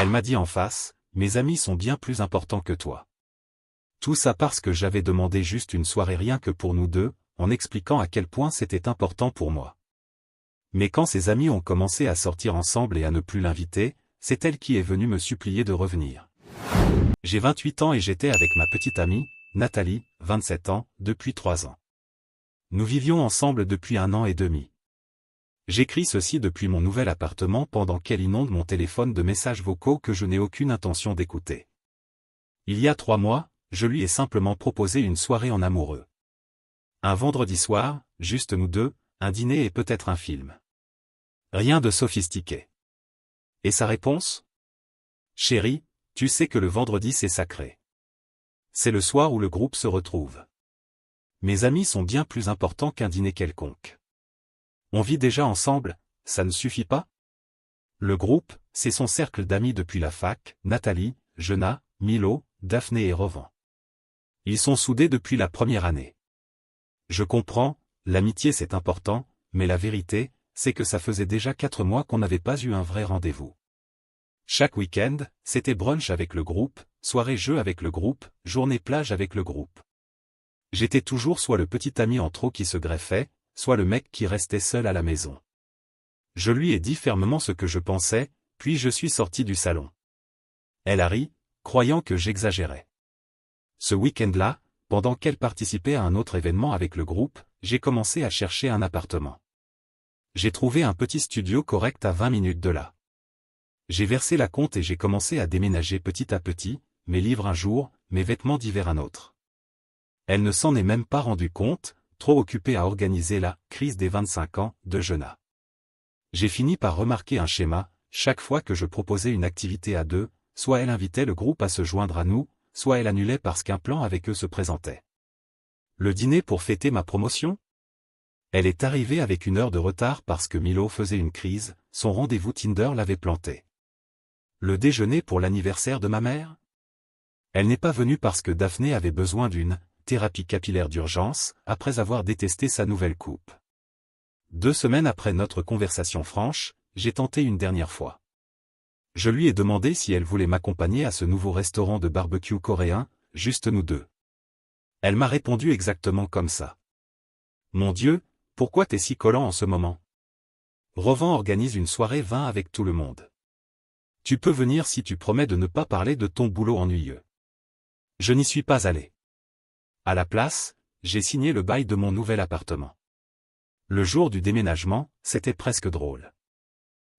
Elle m'a dit en face, mes amis sont bien plus importants que toi. Tout ça parce que j'avais demandé juste une soirée rien que pour nous deux, en expliquant à quel point c'était important pour moi. Mais quand ses amis ont commencé à sortir ensemble et à ne plus l'inviter, c'est elle qui est venue me supplier de revenir. J'ai 28 ans et j'étais avec ma petite amie, Nathalie, 27 ans, depuis 3 ans. Nous vivions ensemble depuis 1 an et demi. J'écris ceci depuis mon nouvel appartement pendant qu'elle inonde mon téléphone de messages vocaux que je n'ai aucune intention d'écouter. Il y a 3 mois, je lui ai simplement proposé une soirée en amoureux. Un vendredi soir, juste nous deux, un dîner et peut-être un film. Rien de sophistiqué. Et sa réponse ? Chérie, tu sais que le vendredi c'est sacré. C'est le soir où le groupe se retrouve. Mes amis sont bien plus importants qu'un dîner quelconque. On vit déjà ensemble, ça ne suffit pas ? Le groupe, c'est son cercle d'amis depuis la fac, Nathalie, Jonah, Milo, Daphné et Rovan. Ils sont soudés depuis la première année. Je comprends, l'amitié c'est important, mais la vérité, c'est que ça faisait déjà 4 mois qu'on n'avait pas eu un vrai rendez-vous. Chaque week-end, c'était brunch avec le groupe, soirée jeu avec le groupe, journée plage avec le groupe. J'étais toujours soit le petit ami en trop qui se greffait, soit le mec qui restait seul à la maison. Je lui ai dit fermement ce que je pensais, puis je suis sorti du salon. Elle a ri, croyant que j'exagérais. Ce week-end-là, pendant qu'elle participait à un autre événement avec le groupe, j'ai commencé à chercher un appartement. J'ai trouvé un petit studio correct à 20 minutes de là. J'ai versé la compte et j'ai commencé à déménager petit à petit, mes livres un jour, mes vêtements d'hiver un autre. Elle ne s'en est même pas rendue compte, trop occupée à organiser la « crise des 25 ans » de Jonah. J'ai fini par remarquer un schéma, chaque fois que je proposais une activité à deux, soit elle invitait le groupe à se joindre à nous, soit elle annulait parce qu'un plan avec eux se présentait. Le dîner pour fêter ma promotion ? Elle est arrivée avec 1 heure de retard parce que Milo faisait une crise, son rendez-vous Tinder l'avait planté. Le déjeuner pour l'anniversaire de ma mère ? Elle n'est pas venue parce que Daphné avait besoin d'une thérapie capillaire d'urgence, après avoir détesté sa nouvelle coupe. 2 semaines après notre conversation franche, j'ai tenté une dernière fois. Je lui ai demandé si elle voulait m'accompagner à ce nouveau restaurant de barbecue coréen, juste nous deux. Elle m'a répondu exactement comme ça. Mon Dieu, pourquoi t'es si collant en ce moment ? Rovan organise une soirée vin avec tout le monde. Tu peux venir si tu promets de ne pas parler de ton boulot ennuyeux. Je n'y suis pas allé. À la place, j'ai signé le bail de mon nouvel appartement. Le jour du déménagement, c'était presque drôle.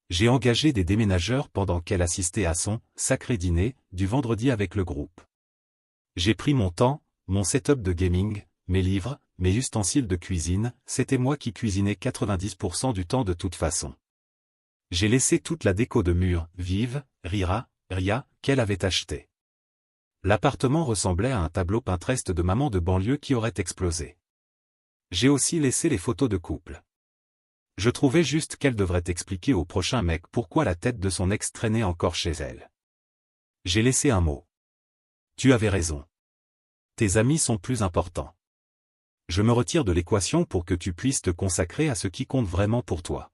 J'ai engagé des déménageurs pendant qu'elle assistait à son « sacré dîner » du vendredi avec le groupe. J'ai pris mon temps, mon setup de gaming, mes livres, mes ustensiles de cuisine, c'était moi qui cuisinais 90% du temps de toute façon. J'ai laissé toute la déco de mur, vive, Ria, qu'elle avait acheté. L'appartement ressemblait à un tableau Pinterest de maman de banlieue qui aurait explosé. J'ai aussi laissé les photos de couple. Je trouvais juste qu'elle devrait expliquer au prochain mec pourquoi la tête de son ex traînait encore chez elle. J'ai laissé un mot. Tu avais raison. Tes amis sont plus importants. Je me retire de l'équation pour que tu puisses te consacrer à ce qui compte vraiment pour toi.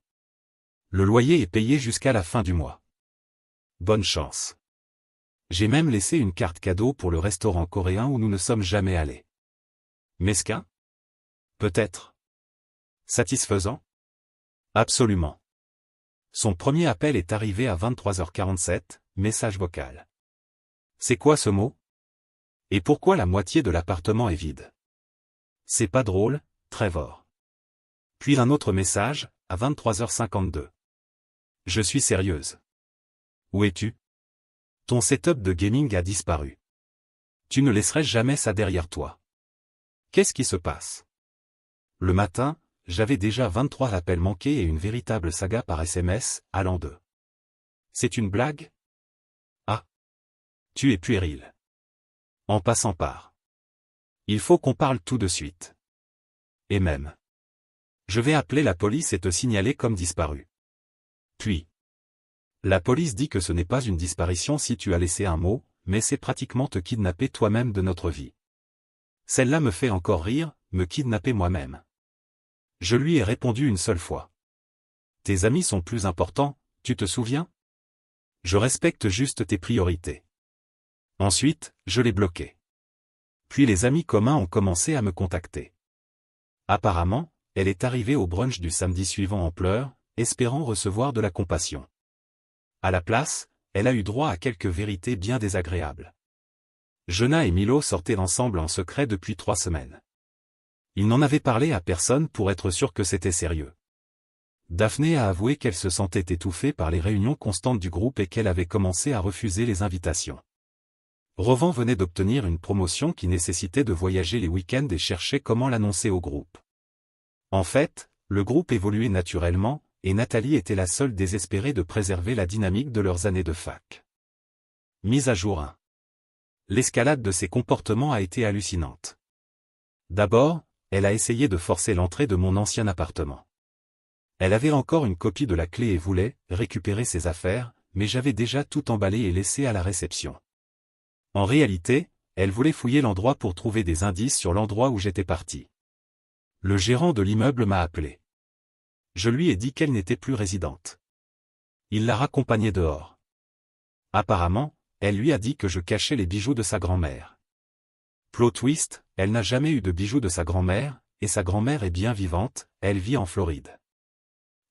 Le loyer est payé jusqu'à la fin du mois. Bonne chance. J'ai même laissé une carte cadeau pour le restaurant coréen où nous ne sommes jamais allés. Mesquin ? Peut-être. Satisfaisant ? Absolument. Son premier appel est arrivé à 23h47, message vocal. C'est quoi ce mot ? Et pourquoi la moitié de l'appartement est vide ? C'est pas drôle, Trevor. Puis un autre message, à 23h52. Je suis sérieuse. Où es-tu ? Ton setup de gaming a disparu. Tu ne laisserais jamais ça derrière toi. Qu'est-ce qui se passe ? Le matin, j'avais déjà 23 appels manqués et une véritable saga par SMS, allant de. C'est une blague ? Ah. Tu es puéril. En passant par. Il faut qu'on parle tout de suite. Et même. Je vais appeler la police et te signaler comme disparu. Puis. La police dit que ce n'est pas une disparition si tu as laissé un mot, mais c'est pratiquement te kidnapper toi-même de notre vie. Celle-là me fait encore rire, me kidnapper moi-même. Je lui ai répondu une seule fois. Tes amis sont plus importants, tu te souviens ? Je respecte juste tes priorités. Ensuite, je l'ai bloqué. Puis les amis communs ont commencé à me contacter. Apparemment, elle est arrivée au brunch du samedi suivant en pleurs, espérant recevoir de la compassion. À la place, elle a eu droit à quelques vérités bien désagréables. Jonah et Milo sortaient ensemble en secret depuis 3 semaines. Ils n'en avaient parlé à personne pour être sûr que c'était sérieux. Daphné a avoué qu'elle se sentait étouffée par les réunions constantes du groupe et qu'elle avait commencé à refuser les invitations. Rovan venait d'obtenir une promotion qui nécessitait de voyager les week-ends et cherchait comment l'annoncer au groupe. En fait, le groupe évoluait naturellement, et Nathalie était la seule désespérée de préserver la dynamique de leurs années de fac. Mise à jour 1. L'escalade de ses comportements a été hallucinante. D'abord, elle a essayé de forcer l'entrée de mon ancien appartement. Elle avait encore une copie de la clé et voulait récupérer ses affaires, mais j'avais déjà tout emballé et laissé à la réception. En réalité, elle voulait fouiller l'endroit pour trouver des indices sur l'endroit où j'étais parti. Le gérant de l'immeuble m'a appelé. Je lui ai dit qu'elle n'était plus résidente. Il l'a raccompagnée dehors. Apparemment, elle lui a dit que je cachais les bijoux de sa grand-mère. Plot twist, elle n'a jamais eu de bijoux de sa grand-mère, et sa grand-mère est bien vivante, elle vit en Floride.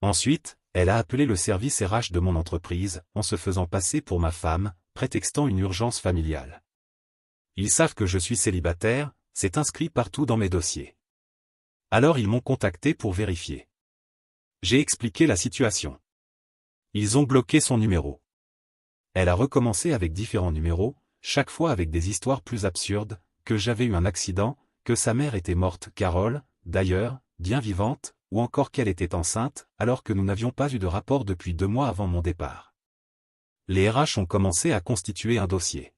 Ensuite, elle a appelé le service RH de mon entreprise, en se faisant passer pour ma femme, prétextant une urgence familiale. Ils savent que je suis célibataire, c'est inscrit partout dans mes dossiers. Alors ils m'ont contacté pour vérifier. J'ai expliqué la situation. Ils ont bloqué son numéro. Elle a recommencé avec différents numéros, chaque fois avec des histoires plus absurdes, que j'avais eu un accident, que sa mère était morte, Carole, d'ailleurs, bien vivante, ou encore qu'elle était enceinte, alors que nous n'avions pas eu de rapport depuis 2 mois avant mon départ. Les RH ont commencé à constituer un dossier.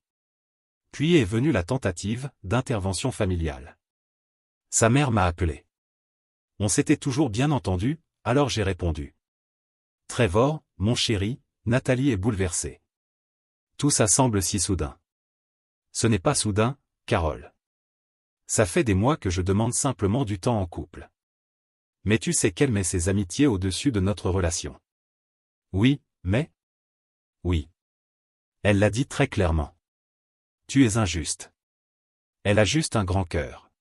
Puis est venue la tentative d'intervention familiale. Sa mère m'a appelé. On s'était toujours bien entendu, alors j'ai répondu. Trevor, mon chéri, Nathalie est bouleversée. Tout ça semble si soudain. Ce n'est pas soudain, Carole. Ça fait des mois que je demande simplement du temps en couple. Mais tu sais qu'elle met ses amitiés au-dessus de notre relation. Oui, mais... Oui. Elle l'a dit très clairement. Tu es injuste. Elle a juste un grand cœur.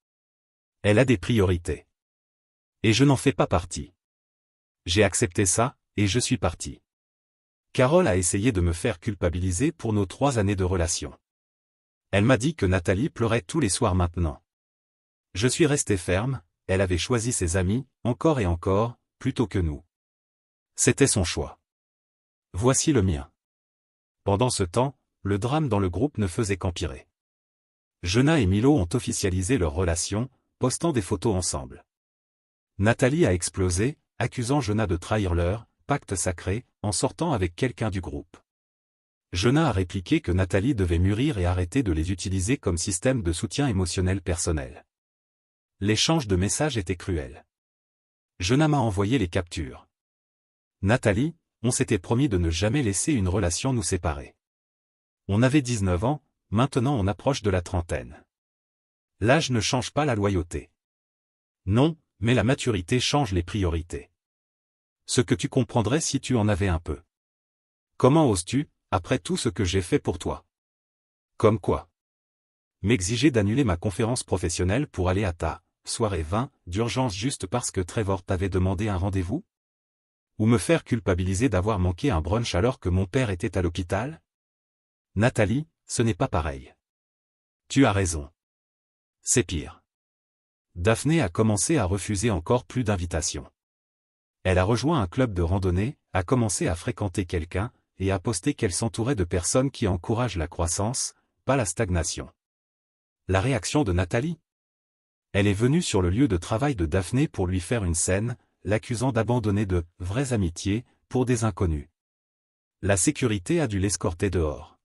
Elle a des priorités. Et je n'en fais pas partie. J'ai accepté ça, et je suis parti. Carole a essayé de me faire culpabiliser pour nos 3 années de relation. Elle m'a dit que Nathalie pleurait tous les soirs maintenant. Je suis resté ferme, elle avait choisi ses amis, encore et encore, plutôt que nous. C'était son choix. Voici le mien. Pendant ce temps, le drame dans le groupe ne faisait qu'empirer. Jonah et Milo ont officialisé leur relation, postant des photos ensemble. Nathalie a explosé, accusant Jonah de trahir leur pacte sacré, en sortant avec quelqu'un du groupe. Jonah a répliqué que Nathalie devait mûrir et arrêter de les utiliser comme système de soutien émotionnel personnel. L'échange de messages était cruel. Jonah m'a envoyé les captures. Nathalie, on s'était promis de ne jamais laisser une relation nous séparer. On avait 19 ans, maintenant on approche de la trentaine. L'âge ne change pas la loyauté. Non, mais la maturité change les priorités. Ce que tu comprendrais si tu en avais un peu. Comment oses-tu, après tout ce que j'ai fait pour toi? Comme quoi? M'exiger d'annuler ma conférence professionnelle pour aller à ta soirée vin d'urgence juste parce que Trevor t'avait demandé un rendez-vous? Ou me faire culpabiliser d'avoir manqué un brunch alors que mon père était à l'hôpital? Nathalie, ce n'est pas pareil. Tu as raison. C'est pire. Daphné a commencé à refuser encore plus d'invitations. Elle a rejoint un club de randonnée, a commencé à fréquenter quelqu'un, et a posté qu'elle s'entourait de personnes qui encouragent la croissance, pas la stagnation. La réaction de Nathalie? Elle est venue sur le lieu de travail de Daphné pour lui faire une scène, l'accusant d'abandonner de vraies amitiés pour des inconnus. La sécurité a dû l'escorter dehors.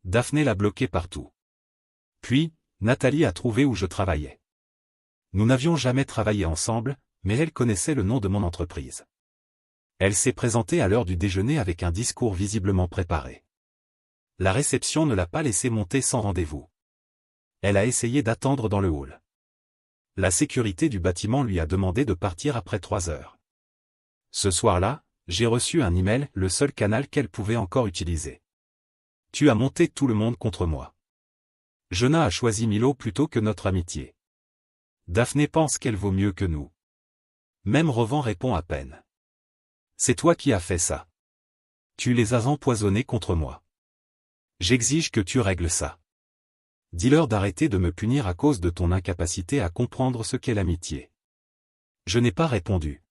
Daphné l'a bloqué partout. Puis, Nathalie a trouvé où je travaillais. Nous n'avions jamais travaillé ensemble, mais elle connaissait le nom de mon entreprise. Elle s'est présentée à l'heure du déjeuner avec un discours visiblement préparé. La réception ne l'a pas laissée monter sans rendez-vous. Elle a essayé d'attendre dans le hall. La sécurité du bâtiment lui a demandé de partir après 3 heures. Ce soir-là, j'ai reçu un email, le seul canal qu'elle pouvait encore utiliser. Tu as monté tout le monde contre moi. Jonah a choisi Milo plutôt que notre amitié. Daphné pense qu'elle vaut mieux que nous. Même Revent répond à peine. C'est toi qui as fait ça. Tu les as empoisonnés contre moi. J'exige que tu règles ça. Dis-leur d'arrêter de me punir à cause de ton incapacité à comprendre ce qu'est l'amitié. Je n'ai pas répondu.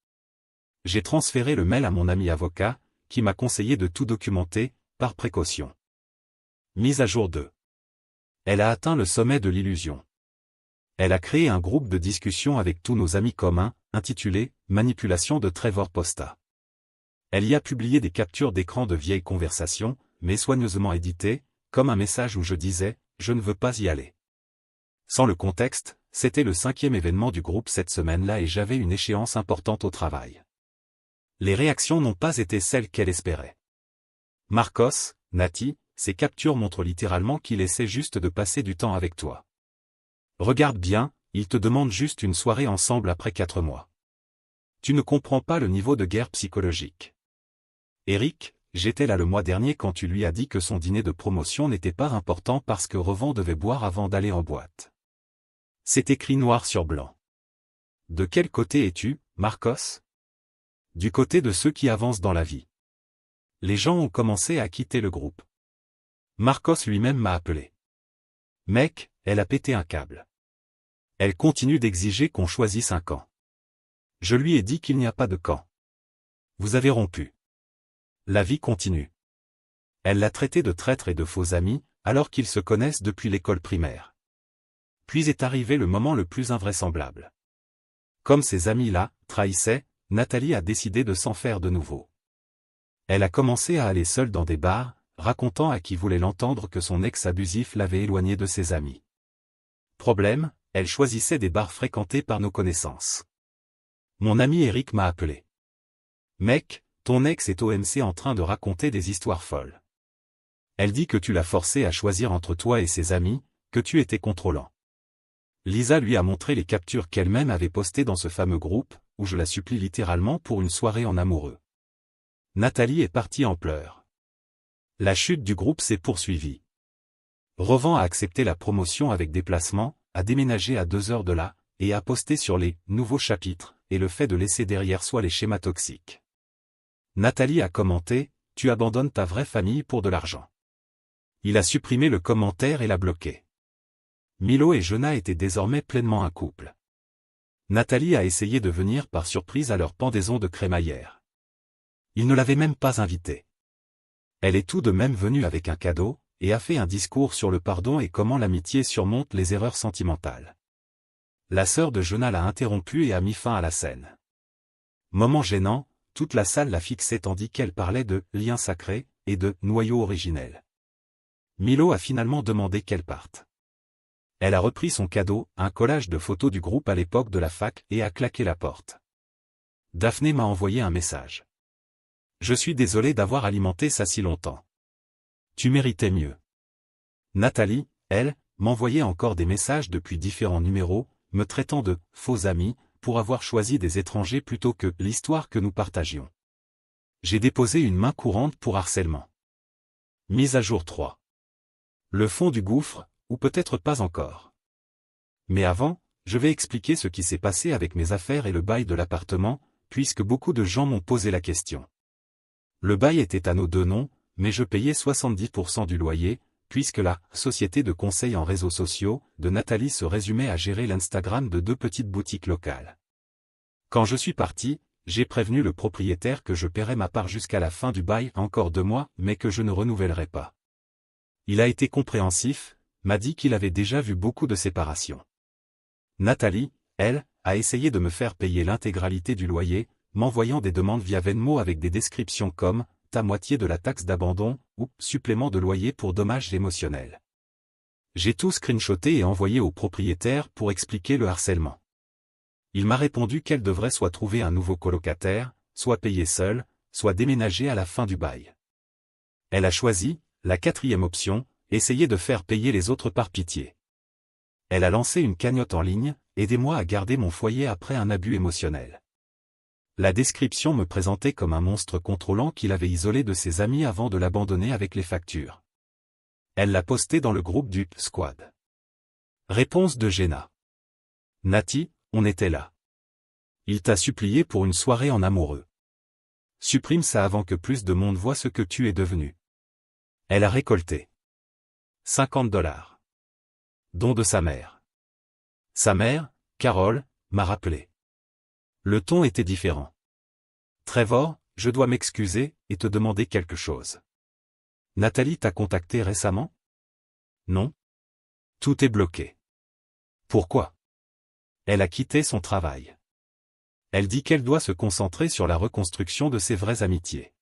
J'ai transféré le mail à mon ami avocat, qui m'a conseillé de tout documenter, par précaution. Mise à jour 2. Elle a atteint le sommet de l'illusion. Elle a créé un groupe de discussion avec tous nos amis communs, intitulé « Manipulation de Trevor Posta ». Elle y a publié des captures d'écran de vieilles conversations, mais soigneusement éditées, comme un message où je disais « Je ne veux pas y aller ». Sans le contexte, c'était le 5e événement du groupe cette semaine-là et j'avais une échéance importante au travail. Les réactions n'ont pas été celles qu'elle espérait. Marcos, Nati, ces captures montrent littéralement qu'il essaie juste de passer du temps avec toi. Regarde bien, il te demande juste une soirée ensemble après 4 mois. Tu ne comprends pas le niveau de guerre psychologique. Eric, j'étais là le mois dernier quand tu lui as dit que son dîner de promotion n'était pas important parce que Revent devait boire avant d'aller en boîte. C'est écrit noir sur blanc. De quel côté es-tu, Marcos? Du côté de ceux qui avancent dans la vie. Les gens ont commencé à quitter le groupe. Marcos lui-même m'a appelé. Mec, elle a pété un câble. Elle continue d'exiger qu'on choisisse un camp. Je lui ai dit qu'il n'y a pas de camp. Vous avez rompu. La vie continue. Elle l'a traité de traître et de faux amis, alors qu'ils se connaissent depuis l'école primaire. Puis est arrivé le moment le plus invraisemblable. Comme ces amis-là trahissaient, Nathalie a décidé de s'en faire de nouveau. Elle a commencé à aller seule dans des bars, racontant à qui voulait l'entendre que son ex abusif l'avait éloignée de ses amis. Problème, elle choisissait des bars fréquentés par nos connaissances. Mon ami Eric m'a appelé. Mec, ton ex est OMC en train de raconter des histoires folles. Elle dit que tu l'as forcé à choisir entre toi et ses amis, que tu étais contrôlant. Lisa lui a montré les captures qu'elle-même avait postées dans ce fameux groupe, où je la supplie littéralement pour une soirée en amoureux. Nathalie est partie en pleurs. La chute du groupe s'est poursuivie. Revent a accepté la promotion avec déplacement, a déménagé à 2 heures de là, et a posté sur les « nouveaux chapitres » et le fait de laisser derrière soi les schémas toxiques. Nathalie a commenté « Tu abandonnes ta vraie famille pour de l'argent ». Il a supprimé le commentaire et l'a bloqué. Milo et Jonah étaient désormais pleinement un couple. Nathalie a essayé de venir par surprise à leur pendaison de crémaillère. Il ne l'avait même pas invitée. Elle est tout de même venue avec un cadeau, et a fait un discours sur le pardon et comment l'amitié surmonte les erreurs sentimentales. La sœur de Jonah l'a interrompu et a mis fin à la scène. Moment gênant, toute la salle la fixait tandis qu'elle parlait de « lien sacré » et de « noyau originel ». Milo a finalement demandé qu'elle parte. Elle a repris son cadeau, un collage de photos du groupe à l'époque de la fac, et a claqué la porte. Daphné m'a envoyé un message. Je suis désolé d'avoir alimenté ça si longtemps. Tu méritais mieux. Nathalie, elle, m'envoyait encore des messages depuis différents numéros, me traitant de « faux amis » pour avoir choisi des étrangers plutôt que l'histoire que nous partagions. J'ai déposé une main courante pour harcèlement. Mise à jour 3. Le fond du gouffre, ou peut-être pas encore. Mais avant, je vais expliquer ce qui s'est passé avec mes affaires et le bail de l'appartement, puisque beaucoup de gens m'ont posé la question. Le bail était à nos 2 noms, mais je payais 70% du loyer, puisque la « société de conseil en réseaux sociaux » de Nathalie se résumait à gérer l'Instagram de 2 petites boutiques locales. Quand je suis parti, j'ai prévenu le propriétaire que je paierais ma part jusqu'à la fin du bail, encore 2 mois, mais que je ne renouvellerais pas. Il a été compréhensif, m'a dit qu'il avait déjà vu beaucoup de séparations. Nathalie, elle, a essayé de me faire payer l'intégralité du loyer, m'envoyant des demandes via Venmo avec des descriptions comme « ta moitié de la taxe d'abandon » ou « supplément de loyer pour dommages émotionnels ». J'ai tout screenshoté et envoyé au propriétaire pour expliquer le harcèlement. Il m'a répondu qu'elle devrait soit trouver un nouveau colocataire, soit payer seule, soit déménager à la fin du bail. Elle a choisi, la 4e option, essayer de faire payer les autres par pitié. Elle a lancé une cagnotte en ligne, aidez-moi à garder mon foyer après un abus émotionnel. La description me présentait comme un monstre contrôlant qu'il avait isolé de ses amis avant de l'abandonner avec les factures. Elle l'a posté dans le groupe du Squad. Réponse de Jenna. Nati, on était là. Il t'a supplié pour une soirée en amoureux. Supprime ça avant que plus de monde voit ce que tu es devenu. Elle a récolté $50. Don de sa mère. Sa mère, Carole, m'a rappelé. Le ton était différent. Trevor, je dois m'excuser et te demander quelque chose. Nathalie t'a contacté récemment? Non. Tout est bloqué. Pourquoi? Elle a quitté son travail. Elle dit qu'elle doit se concentrer sur la reconstruction de ses vraies amitiés.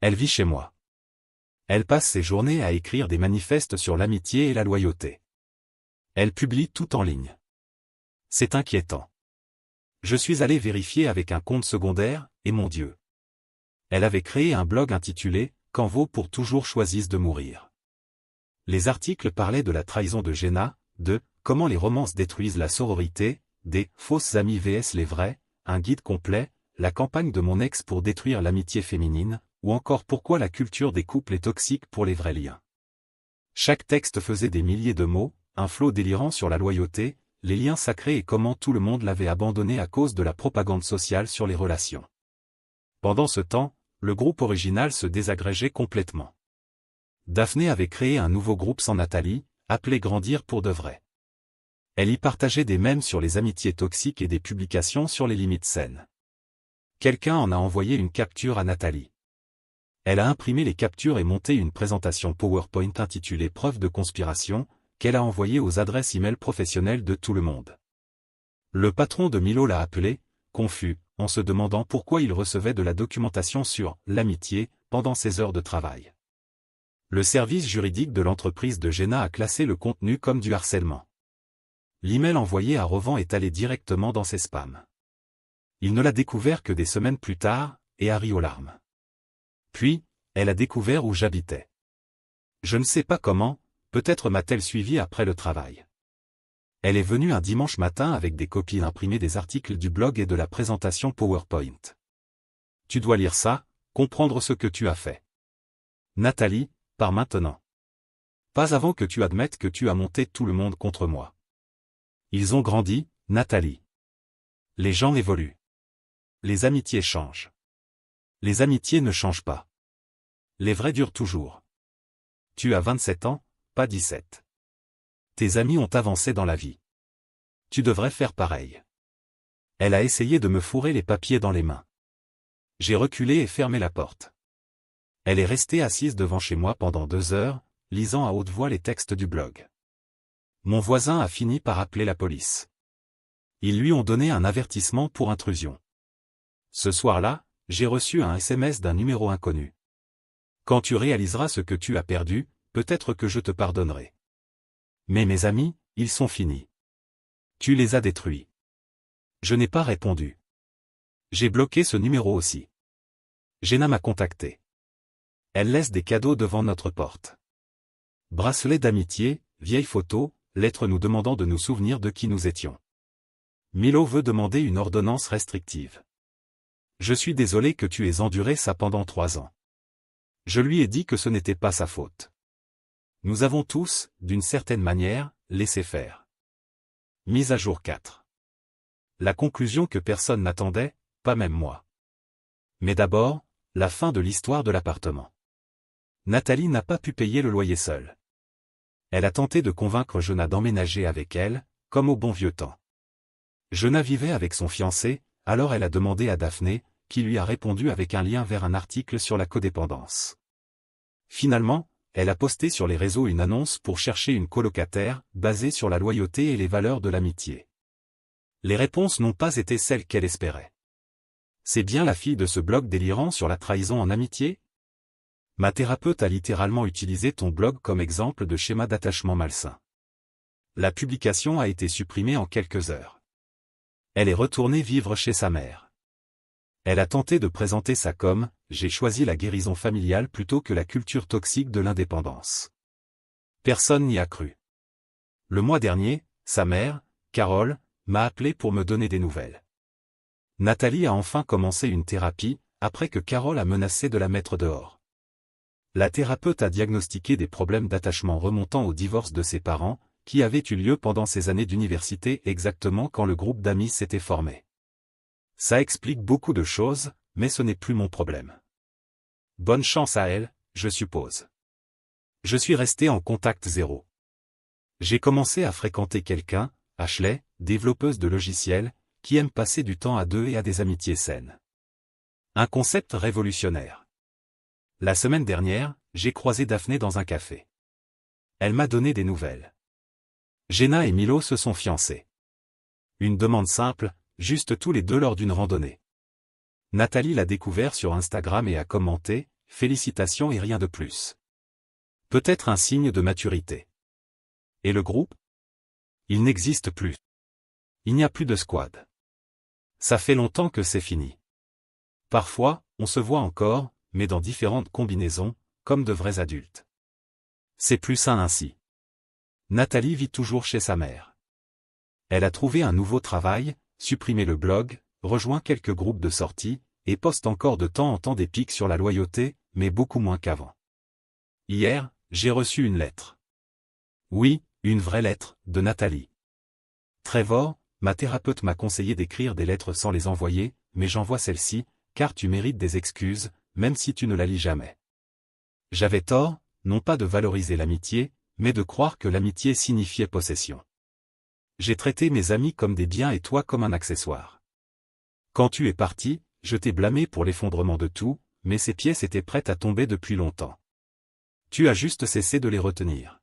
Elle vit chez moi. Elle passe ses journées à écrire des manifestes sur l'amitié et la loyauté. Elle publie tout en ligne. C'est inquiétant. Je suis allé vérifier avec un compte secondaire, et mon Dieu. Elle avait créé un blog intitulé « Quand vaut pour toujours choisissent de mourir ». Les articles parlaient de la trahison de Jenna, de « Comment les romances détruisent la sororité », des « Fausses amies vs les vrais », un guide complet, la campagne de mon ex pour détruire l'amitié féminine, ou encore pourquoi la culture des couples est toxique pour les vrais liens. Chaque texte faisait des milliers de mots, un flot délirant sur la loyauté, les liens sacrés et comment tout le monde l'avait abandonné à cause de la propagande sociale sur les relations. Pendant ce temps, le groupe original se désagrégeait complètement. Daphné avait créé un nouveau groupe sans Nathalie, appelé Grandir pour de vrai. Elle y partageait des mèmes sur les amitiés toxiques et des publications sur les limites saines. Quelqu'un en a envoyé une capture à Nathalie. Elle a imprimé les captures et monté une présentation PowerPoint intitulée Preuve de conspiration, qu'elle a envoyée aux adresses e-mail professionnelles de tout le monde. Le patron de Milo l'a appelé, confus, en se demandant pourquoi il recevait de la documentation sur l'amitié pendant ses heures de travail. Le service juridique de l'entreprise de Jenna a classé le contenu comme du harcèlement. L'email envoyé à Rovan est allé directement dans ses spams. Il ne l'a découvert que des semaines plus tard, et a ri aux larmes. Puis, elle a découvert où j'habitais. Je ne sais pas comment, peut-être m'a-t-elle suivi après le travail. Elle est venue un dimanche matin avec des copies imprimées des articles du blog et de la présentation PowerPoint. Tu dois lire ça, comprendre ce que tu as fait. Nathalie, par maintenant. Pas avant que tu admettes que tu as monté tout le monde contre moi. Ils ont grandi, Nathalie. Les gens évoluent. Les amitiés changent. Les amitiés ne changent pas. Les vrais durent toujours. Tu as 27 ans, pas 17. Tes amis ont avancé dans la vie. Tu devrais faire pareil. Elle a essayé de me fourrer les papiers dans les mains. J'ai reculé et fermé la porte. Elle est restée assise devant chez moi pendant 2 heures, lisant à haute voix les textes du blog. Mon voisin a fini par appeler la police. Ils lui ont donné un avertissement pour intrusion. Ce soir-là, j'ai reçu un SMS d'un numéro inconnu. Quand tu réaliseras ce que tu as perdu, peut-être que je te pardonnerai. Mais mes amis, ils sont finis. Tu les as détruits. Je n'ai pas répondu. J'ai bloqué ce numéro aussi. Jenna m'a contacté. Elle laisse des cadeaux devant notre porte. Bracelet d'amitié, vieilles photos, lettres nous demandant de nous souvenir de qui nous étions. Milo veut demander une ordonnance restrictive. Je suis désolé que tu aies enduré ça pendant 3 ans. Je lui ai dit que ce n'était pas sa faute. Nous avons tous, d'une certaine manière, laissé faire. Mise à jour 4. La conclusion que personne n'attendait, pas même moi. Mais d'abord, la fin de l'histoire de l'appartement. Nathalie n'a pas pu payer le loyer seule. Elle a tenté de convaincre Jonah d'emménager avec elle, comme au bon vieux temps. Jonah vivait avec son fiancé, alors elle a demandé à Daphné, qui lui a répondu avec un lien vers un article sur la codépendance. Finalement, elle a posté sur les réseaux une annonce pour chercher une colocataire, basée sur la loyauté et les valeurs de l'amitié. Les réponses n'ont pas été celles qu'elle espérait. C'est bien la fille de ce blog délirant sur la trahison en amitié? Ma thérapeute a littéralement utilisé ton blog comme exemple de schéma d'attachement malsain. La publication a été supprimée en quelques heures. Elle est retournée vivre chez sa mère. Elle a tenté de présenter ça comme « J'ai choisi la guérison familiale plutôt que la culture toxique de l'indépendance ». Personne n'y a cru. Le mois dernier, sa mère, Carole, m'a appelé pour me donner des nouvelles. Nathalie a enfin commencé une thérapie, après que Carole a menacé de la mettre dehors. La thérapeute a diagnostiqué des problèmes d'attachement remontant au divorce de ses parents, qui avait eu lieu pendant ses années d'université exactement quand le groupe d'amis s'était formé. Ça explique beaucoup de choses, mais ce n'est plus mon problème. Bonne chance à elle, je suppose. Je suis resté en contact zéro. J'ai commencé à fréquenter quelqu'un, Ashley, développeuse de logiciels, qui aime passer du temps à deux et a des amitiés saines. Un concept révolutionnaire. La semaine dernière, j'ai croisé Daphné dans un café. Elle m'a donné des nouvelles. Jenna et Milo se sont fiancés. Une demande simple, juste tous les deux lors d'une randonnée. Nathalie l'a découvert sur Instagram et a commenté « Félicitations et rien de plus ». Peut-être un signe de maturité. Et le groupe? Il n'existe plus. Il n'y a plus de squad. Ça fait longtemps que c'est fini. Parfois, on se voit encore, mais dans différentes combinaisons, comme de vrais adultes. C'est plus sain ainsi. Nathalie vit toujours chez sa mère. Elle a trouvé un nouveau travail, supprimé le blog, rejoint quelques groupes de sortie, et poste encore de temps en temps des pics sur la loyauté, mais beaucoup moins qu'avant. Hier, j'ai reçu une lettre. Oui, une vraie lettre, de Nathalie. Trevor, ma thérapeute m'a conseillé d'écrire des lettres sans les envoyer, mais j'envoie celle-ci, car tu mérites des excuses, même si tu ne la lis jamais. J'avais tort, non pas de valoriser l'amitié, mais de croire que l'amitié signifiait possession. J'ai traité mes amis comme des biens et toi comme un accessoire. Quand tu es parti, je t'ai blâmé pour l'effondrement de tout, mais ces pièces étaient prêtes à tomber depuis longtemps. Tu as juste cessé de les retenir.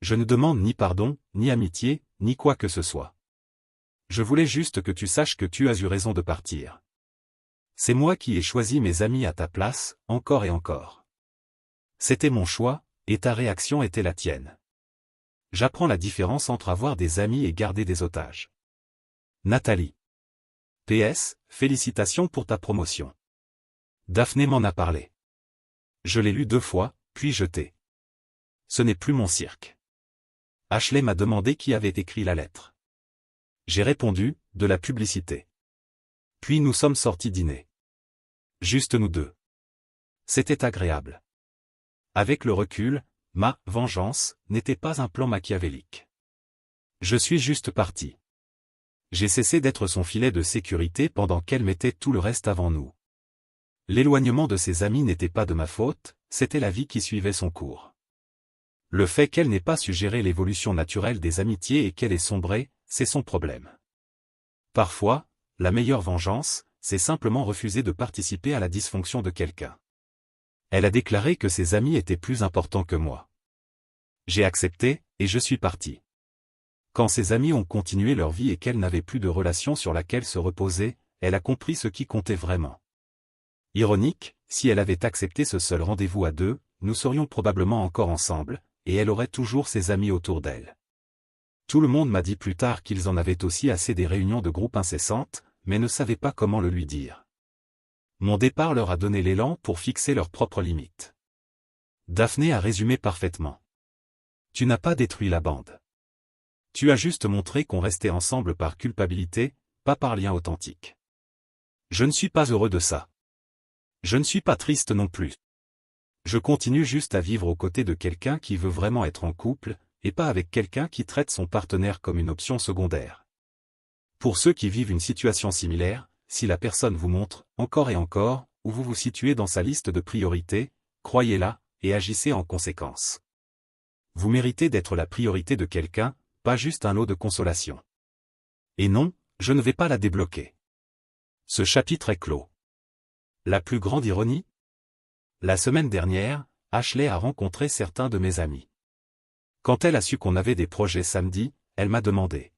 Je ne demande ni pardon, ni amitié, ni quoi que ce soit. Je voulais juste que tu saches que tu as eu raison de partir. C'est moi qui ai choisi mes amis à ta place, encore et encore. C'était mon choix, et ta réaction était la tienne. J'apprends la différence entre avoir des amis et garder des otages. Nathalie. PS, félicitations pour ta promotion. Daphné m'en a parlé. Je l'ai lu 2 fois, puis jeté. Ce n'est plus mon cirque. Ashley m'a demandé qui avait écrit la lettre. J'ai répondu, de la publicité. Puis nous sommes sortis dîner. Juste nous deux. C'était agréable. Avec le recul, ma « vengeance » n'était pas un plan machiavélique. Je suis juste parti. J'ai cessé d'être son filet de sécurité pendant qu'elle mettait tout le reste avant nous. L'éloignement de ses amis n'était pas de ma faute, c'était la vie qui suivait son cours. Le fait qu'elle n'ait pas su gérer l'évolution naturelle des amitiés et qu'elle ait sombré, c'est son problème. Parfois, la meilleure vengeance, c'est simplement refuser de participer à la dysfonction de quelqu'un. Elle a déclaré que ses amis étaient plus importants que moi. J'ai accepté, et je suis parti. Quand ses amis ont continué leur vie et qu'elle n'avait plus de relation sur laquelle se reposer, elle a compris ce qui comptait vraiment. Ironique, si elle avait accepté ce seul rendez-vous à deux, nous serions probablement encore ensemble, et elle aurait toujours ses amis autour d'elle. Tout le monde m'a dit plus tard qu'ils en avaient aussi assez des réunions de groupe incessantes, mais ne savaient pas comment le lui dire. Mon départ leur a donné l'élan pour fixer leurs propres limites. Daphné a résumé parfaitement. Tu n'as pas détruit la bande. Tu as juste montré qu'on restait ensemble par culpabilité, pas par lien authentique. Je ne suis pas heureux de ça. Je ne suis pas triste non plus. Je continue juste à vivre aux côtés de quelqu'un qui veut vraiment être en couple, et pas avec quelqu'un qui traite son partenaire comme une option secondaire. Pour ceux qui vivent une situation similaire, si la personne vous montre, encore et encore, où vous vous situez dans sa liste de priorités, croyez-la, et agissez en conséquence. Vous méritez d'être la priorité de quelqu'un, pas juste un lot de consolation. Et non, je ne vais pas la débloquer. Ce chapitre est clos. La plus grande ironie? La semaine dernière, Ashley a rencontré certains de mes amis. Quand elle a su qu'on avait des projets samedi, elle m'a demandé.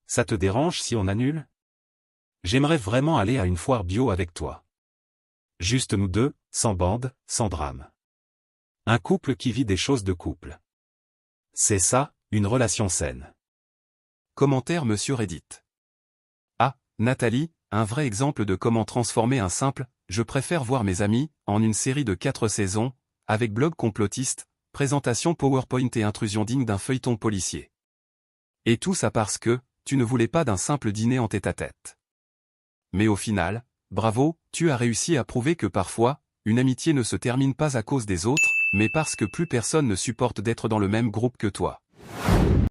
Ça te dérange si on annule? J'aimerais vraiment aller à une foire bio avec toi. Juste nous deux, sans bande, sans drame. Un couple qui vit des choses de couple. C'est ça, une relation saine. Commentaire Monsieur Reddit. Ah, Nathalie, un vrai exemple de comment transformer un simple « je préfère voir mes amis » en une série de 4 saisons, avec blog complotiste, présentation PowerPoint et intrusion digne d'un feuilleton policier. Et tout ça parce que, tu ne voulais pas d'un simple dîner en tête-à-tête. mais au final, bravo, tu as réussi à prouver que parfois, une amitié ne se termine pas à cause des autres, mais parce que plus personne ne supporte d'être dans le même groupe que toi.